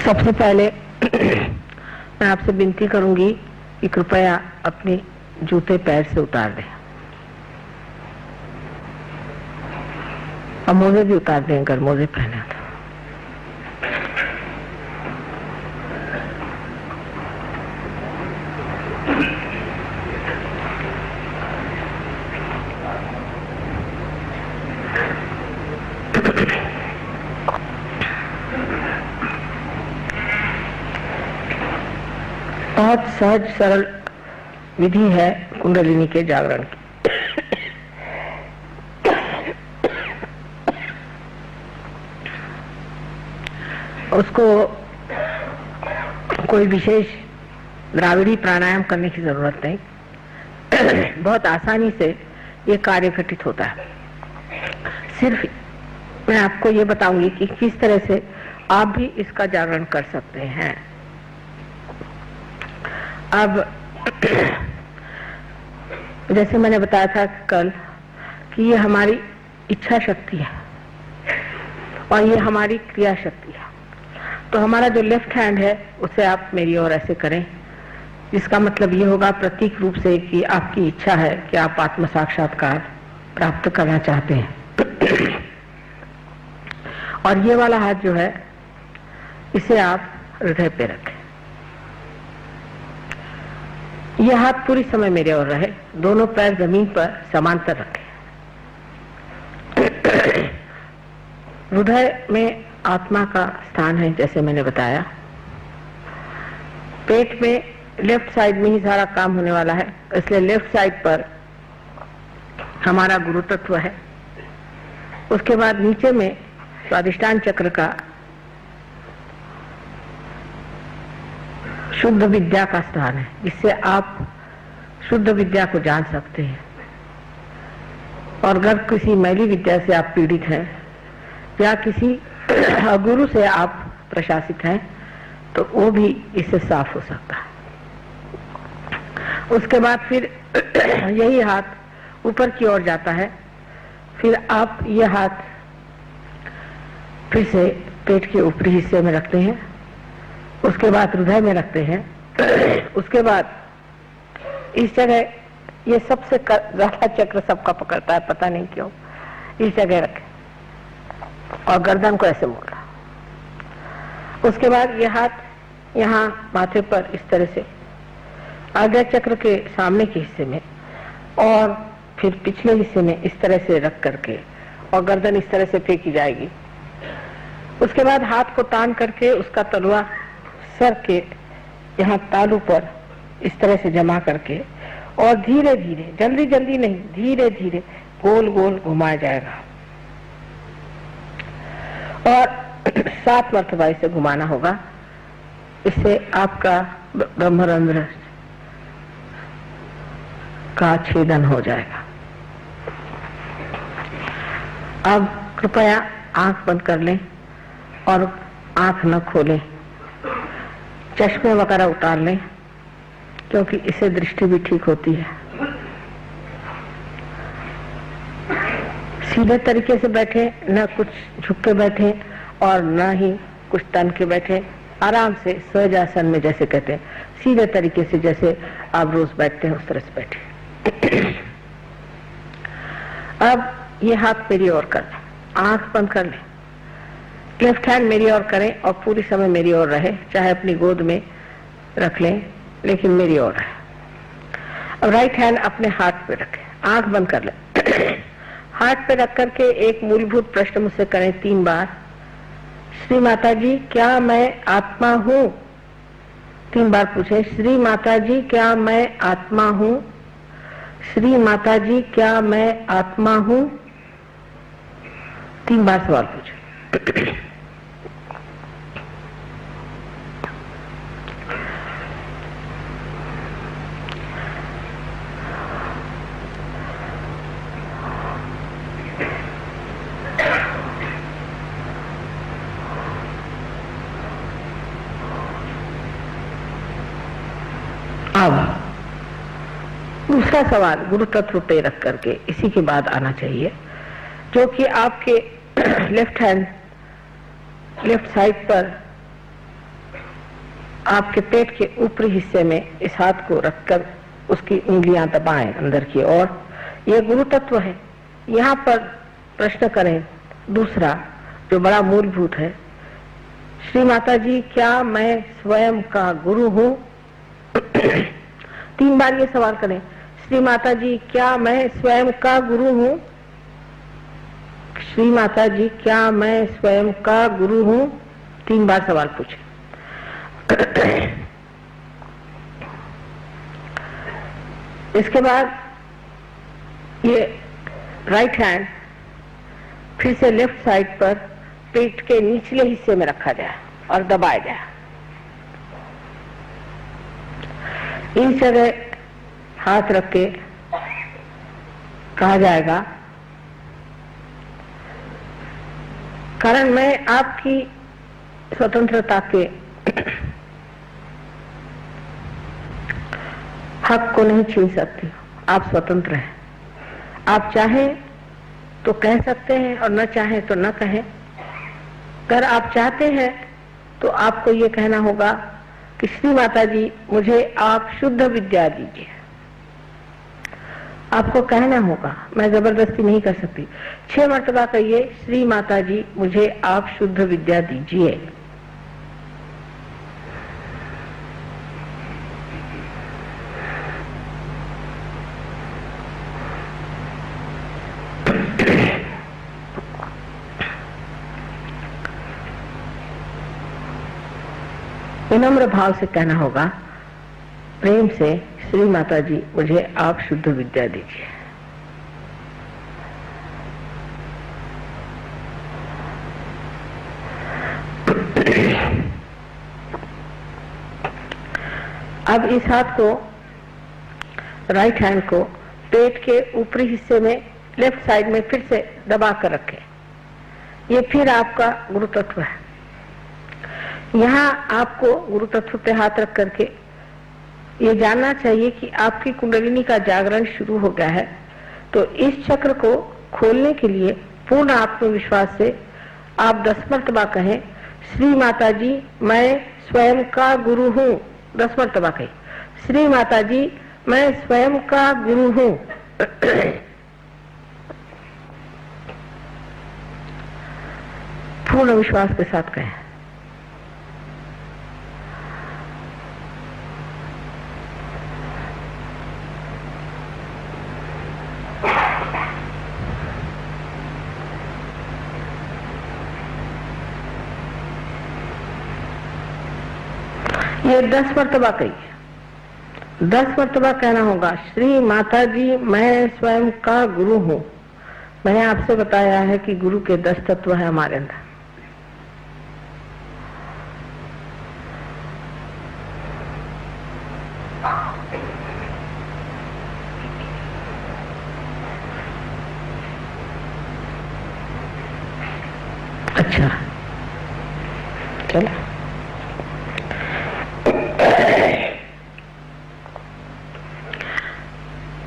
सबसे पहले मैं आपसे विनती करूंगी कि कृपया अपने जूते पैर से उतार दें और मोजे भी उतार दें अगर मोजे पहने तो। बहुत सहज सरल विधि है कुंडलिनी के जागरण की। उसको कोई विशेष द्राविड़ी प्राणायाम करने की जरूरत नहीं। बहुत आसानी से ये कार्य घटित होता है। सिर्फ मैं आपको ये बताऊंगी कि किस तरह से आप भी इसका जागरण कर सकते हैं। अब जैसे मैंने बताया था कल कि ये हमारी इच्छा शक्ति है और ये हमारी क्रिया शक्ति है। तो हमारा जो लेफ्ट हैंड है उसे आप मेरी ओर ऐसे करें, जिसका मतलब ये होगा प्रतीक रूप से कि आपकी इच्छा है कि आप आत्म साक्षात्कार प्राप्त करना चाहते हैं। और ये वाला हाथ जो है इसे आप हृदय पे रखें। यह हाथ पूरी समय मेरे ओर रहे, दोनों पैर जमीन पर समांतर रखें। हृदय में आत्मा का स्थान है जैसे मैंने बताया। पेट में लेफ्ट साइड में ही सारा काम होने वाला है, इसलिए लेफ्ट साइड पर हमारा गुरु तत्व है। उसके बाद नीचे में स्वादिष्टान चक्र का शुद्ध विद्या का स्थान है, जिससे आप शुद्ध विद्या को जान सकते हैं। और अगर किसी मैली विद्या से आप पीड़ित हैं या किसी गुरु से आप प्रशासित हैं तो वो भी इससे साफ हो सकता है। उसके बाद फिर यही हाथ ऊपर की ओर जाता है। फिर आप ये हाथ फिर से पेट के ऊपरी हिस्से में रखते हैं, उसके बाद हृदय में रखते हैं। उसके बाद इस जगह, ये सबसे ज्यादा चक्र सबका पकड़ता है, पता नहीं क्यों, इस जगह रखें और गर्दन को ऐसे मोड़ा। उसके बाद ये हाथ यहाँ माथे पर इस तरह से आज्ञा चक्र के सामने के हिस्से में और फिर पिछले हिस्से में इस तरह से रख करके और गर्दन इस तरह से फेंकी जाएगी। उसके बाद हाथ को तान करके उसका तलवा सर के यहाँ तालू पर इस तरह से जमा करके और धीरे धीरे, जल्दी जल्दी नहीं, धीरे धीरे गोल गोल घुमाया जाएगा और 7 मरतबा इसे घुमाना होगा। इससे आपका ब्रह्मरंध्र का छेदन हो जाएगा। अब कृपया आंख बंद कर लें और आंख न खोलें, चश्मे वगैरह उतार लें, क्योंकि इससे दृष्टि भी ठीक होती है। सीधे तरीके से बैठे, न कुछ झुक के बैठे और न ही कुछ तन के बैठे, आराम से सहजासन में जैसे कहते हैं, सीधे तरीके से जैसे आप रोज बैठते हैं उस तरह से बैठे। अब ये हाथ मेरी ओर कर लें, आंख बंद कर लें, लेफ्ट हैंड मेरी ओर करें और पूरी समय मेरी ओर रहे, चाहे अपनी गोद में रख लें लेकिन मेरी ओर रहे। अब राइट हैंड अपने हाथ पे रखें, आंख बंद कर लें। हाथ पे रख करके एक मूलभूत प्रश्न मुझसे करें 3 बार। श्री माता जी क्या मैं आत्मा हूँ? 3 बार पूछें, श्री माता जी क्या मैं आत्मा हूँ? श्री माता जी क्या मैं आत्मा हूँ? 3 बार सवाल पूछें। अब दूसरा सवाल गुरु तत्व पे रख करके इसी के बाद आना चाहिए, जो कि आपके लेफ्ट हैंड लेफ्ट साइड पर आपके पेट के ऊपरी हिस्से में इस हाथ को रखकर उसकी उंगलियां दबाएं अंदर की ओर। ये गुरु तत्व है। यहाँ पर प्रश्न करें दूसरा जो बड़ा मूलभूत है, श्री माता जी क्या मैं स्वयं का गुरु हूँ? 3 बार ये सवाल करें, श्री माता जी क्या मैं स्वयं का गुरु हूँ? श्री माता जी क्या मैं स्वयं का गुरु हूँ? 3 बार सवाल पूछे। इसके बाद ये राइट हैंड फिर से लेफ्ट साइड पर पेट के निचले हिस्से में रखा जाए और दबाया जाए। इस जगह हाथ रख के कहा जाएगा, कारण मैं आपकी स्वतंत्रता के हक को नहीं छीन सकती। आप स्वतंत्र हैं। आप चाहें तो कह सकते हैं और न चाहें तो न कहें। अगर आप चाहते हैं तो आपको ये कहना होगा कि श्री माता जी मुझे आप शुद्ध विद्या दीजिए। आपको कहना होगा, मैं जबरदस्ती नहीं कर सकती। 6 मर्तबा कहिए, श्री माता जी मुझे आप शुद्ध विद्या दीजिए। विनम्र भाव से कहना होगा, प्रेम से, श्री माता जी मुझे आप शुद्ध विद्या दीजिए। अब इस हाथ को, राइट हैंड को पेट के ऊपरी हिस्से में लेफ्ट साइड में फिर से दबा कर रखें। ये फिर आपका गुरु तत्व है। यहाँ आपको गुरु तत्व पे हाथ रख करके ये जानना चाहिए कि आपकी कुंडलिनी का जागरण शुरू हो गया है। तो इस चक्र को खोलने के लिए पूर्ण आत्मविश्वास से आप 10 मर्तबा कहें, श्री माता जी मैं स्वयं का गुरु हूँ। 10 मर्तबा कहें, श्री माता जी मैं स्वयं का गुरु हूँ। पूर्ण विश्वास के साथ कहें। ये 10 मर्तबा कहिए। 10 मर्तबा कहना होगा, श्री माता जी मैं स्वयं का गुरु हूँ। मैंने आपसे बताया है कि गुरु के 10 तत्व है हमारे अंदर। अच्छा, चलो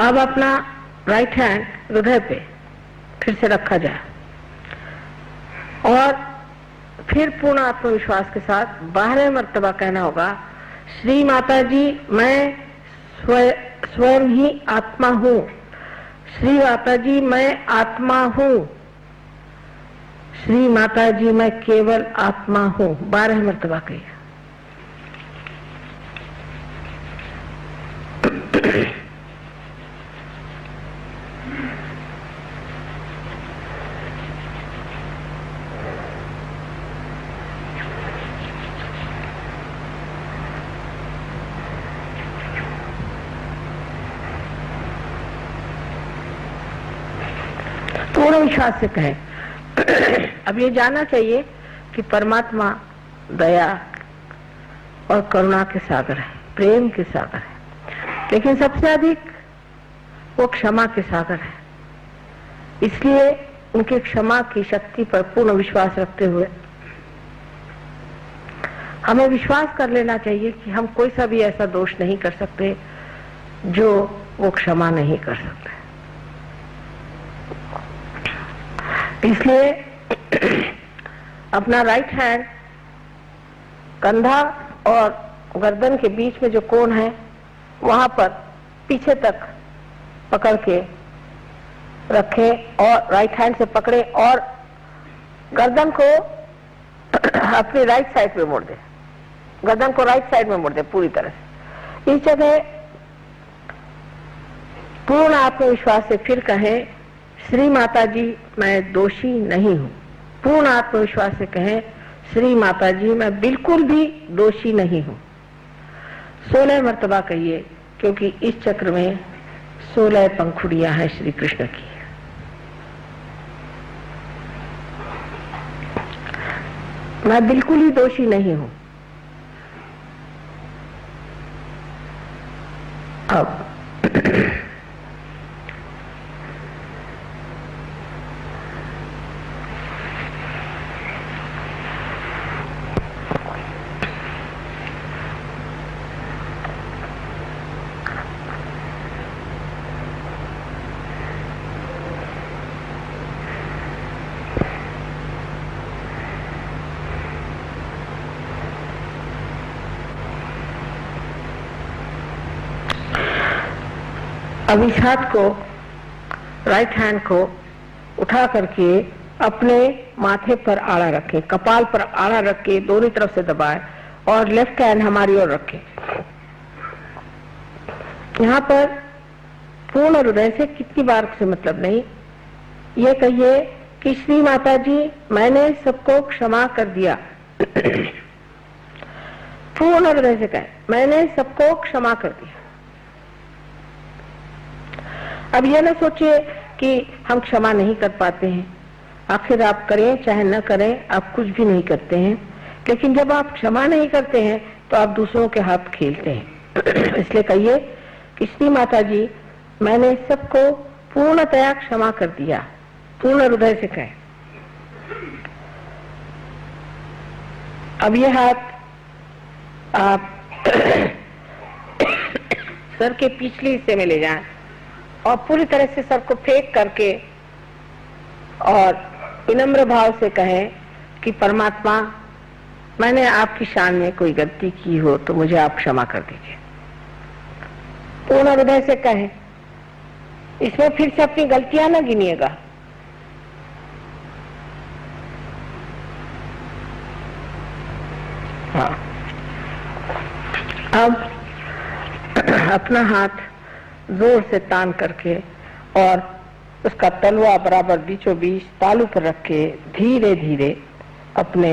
अब अपना राइट हैंड हृदय पे फिर से रखा जाए और फिर पूर्ण आत्मविश्वास के साथ 12 मर्तबा कहना होगा, श्री माता जी मैं स्वयं ही आत्मा हूँ। श्री माता जी मैं आत्मा हूँ। श्री माता जी मैं केवल आत्मा हूँ। 12 मर्तबा कहिए। पूर्ण विश्वास से कहें। अब ये जानना चाहिए कि परमात्मा दया और करुणा के सागर है, प्रेम के सागर है, लेकिन सबसे अधिक वो क्षमा के सागर है। इसलिए उनके क्षमा की शक्ति पर पूर्ण विश्वास रखते हुए हमें विश्वास कर लेना चाहिए कि हम कोई सा भी ऐसा दोष नहीं कर सकते जो वो क्षमा नहीं कर सकते। इसलिए अपना राइट हैंड कंधा और गर्दन के बीच में जो कोण है वहां पर पीछे तक पकड़ के रखें और राइट हैंड से पकड़े और गर्दन को अपनी राइट साइड पे मोड़ दे, गर्दन को राइट साइड में मोड़ दे पूरी तरह से। इस जगह पूर्ण आत्मविश्वास से फिर कहें, श्री माता जी मैं दोषी नहीं हूं। पूर्ण आत्मविश्वास से कहें, श्री माता जी मैं बिल्कुल भी दोषी नहीं हूं। 16 मर्तबा कहिए, क्योंकि इस चक्र में 16 पंखुड़ियां हैं श्री कृष्ण की। मैं बिल्कुल ही दोषी नहीं हूं। अब इस हाथ को, राइट हैंड को उठा करके अपने माथे पर आड़ा रखें, कपाल पर आड़ा रख के दोनों तरफ से दबाएं और लेफ्ट हैंड हमारी ओर रखें। यहाँ पर पूर्ण हृदय से कितनी बार से मतलब नहीं, ये कहिए कि श्री माता जी मैंने सबको क्षमा कर दिया। पूर्ण हृदय से कहें, मैंने सबको क्षमा कर दिया। अब ये ना सोचिए कि हम क्षमा नहीं कर पाते हैं, आखिर आप करें चाहे न करें आप कुछ भी नहीं करते हैं, लेकिन जब आप क्षमा नहीं करते हैं तो आप दूसरों के हाथ खेलते हैं। इसलिए कहिए कि श्री माता जी मैंने सबको पूर्णतया क्षमा कर दिया। पूर्ण हृदय से कहें। अब ये हाथ आप सर के पिछले हिस्से में ले जाएं और पूरी तरह से सर को फेंक करके और विनम्र भाव से कहें कि परमात्मा मैंने आपकी शान में कोई गलती की हो तो मुझे आप क्षमा कर दीजिए। पूर्ण हृदय से कहें, इसमें फिर से अपनी गलतियां न गिनिएगा। हाँ, अब अपना हाथ जोर से तान करके और उसका तलवा बराबर बीचों बीच तालू पर रख के धीरे धीरे अपने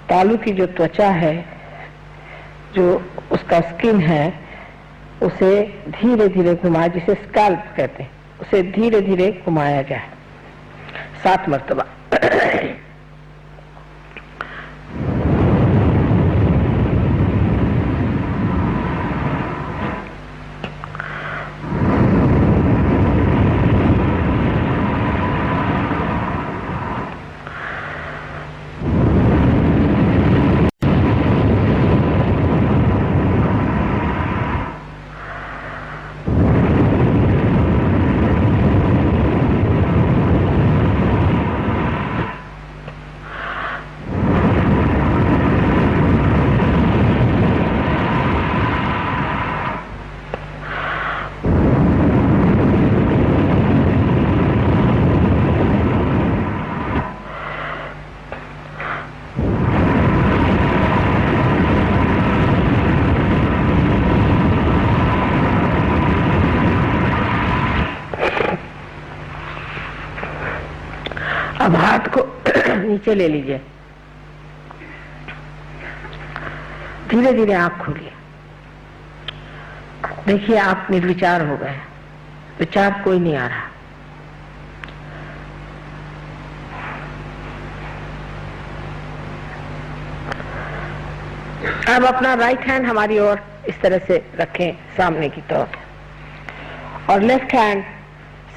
तालू की जो त्वचा है, जो उसका स्किन है, उसे धीरे धीरे घुमाए, जिसे स्कैल्प कहते हैं, उसे धीरे धीरे घुमाया जाए 7 मर्तबा। अब हाथ को नीचे ले लीजिए, धीरे धीरे आंख खोलिए। देखिए आप निर्विचार हो गए, विचार कोई नहीं आ रहा। अब अपना राइट हैंड हमारी ओर इस तरह से रखें सामने की तरफ और लेफ्ट हैंड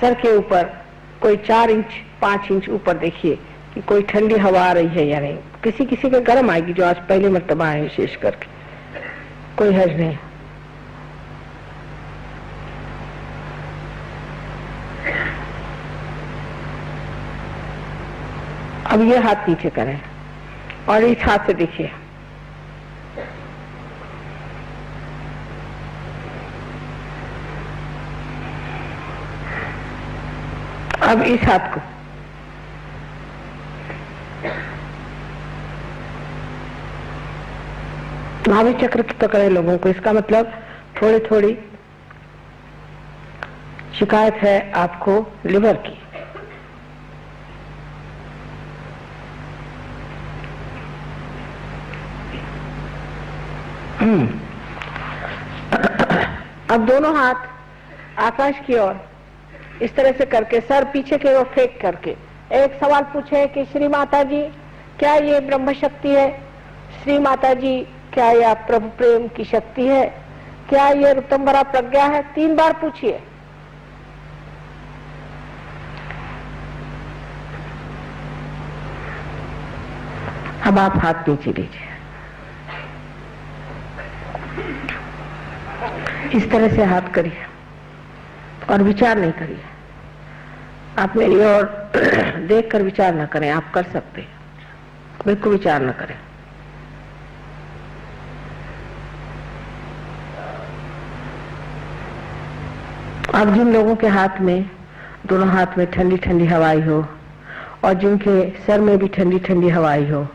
सर के ऊपर कोई 4 इंच 5 इंच ऊपर देखिए कि कोई ठंडी हवा आ रही है या नहीं। किसी किसी के गर्म आएगी, जो आज पहले मर्तबा है विशेष करके, कोई हर्ज नहीं। अब ये हाथ नीचे करें और इस हाथ से देखिए अब इस हाथ को नाभि चक्र की पकड़े लोगों को, इसका मतलब थोड़ी थोड़ी शिकायत है आपको लिवर की। अब दोनों हाथ आकाश की ओर इस तरह से करके सर पीछे की ओर फेंक करके एक सवाल पूछे कि श्री माता जी क्या ये ब्रह्म शक्ति है? श्री माता जी क्या यह प्रभु प्रेम की शक्ति है? क्या ये ऋतंबरा प्रज्ञा है? 3 बार पूछिए। अब आप हाथ नीचे लीजिए, इस तरह से हाथ करिए और विचार नहीं करिए। आप मेरी ओर देखकर विचार न करें, आप कर सकते हैं, बिल्कुल विचार न करें। अब जिन लोगों के हाथ में, दोनों हाथ में ठंडी ठंडी हवाई हो और जिनके सर में भी ठंडी ठंडी हवाई हो,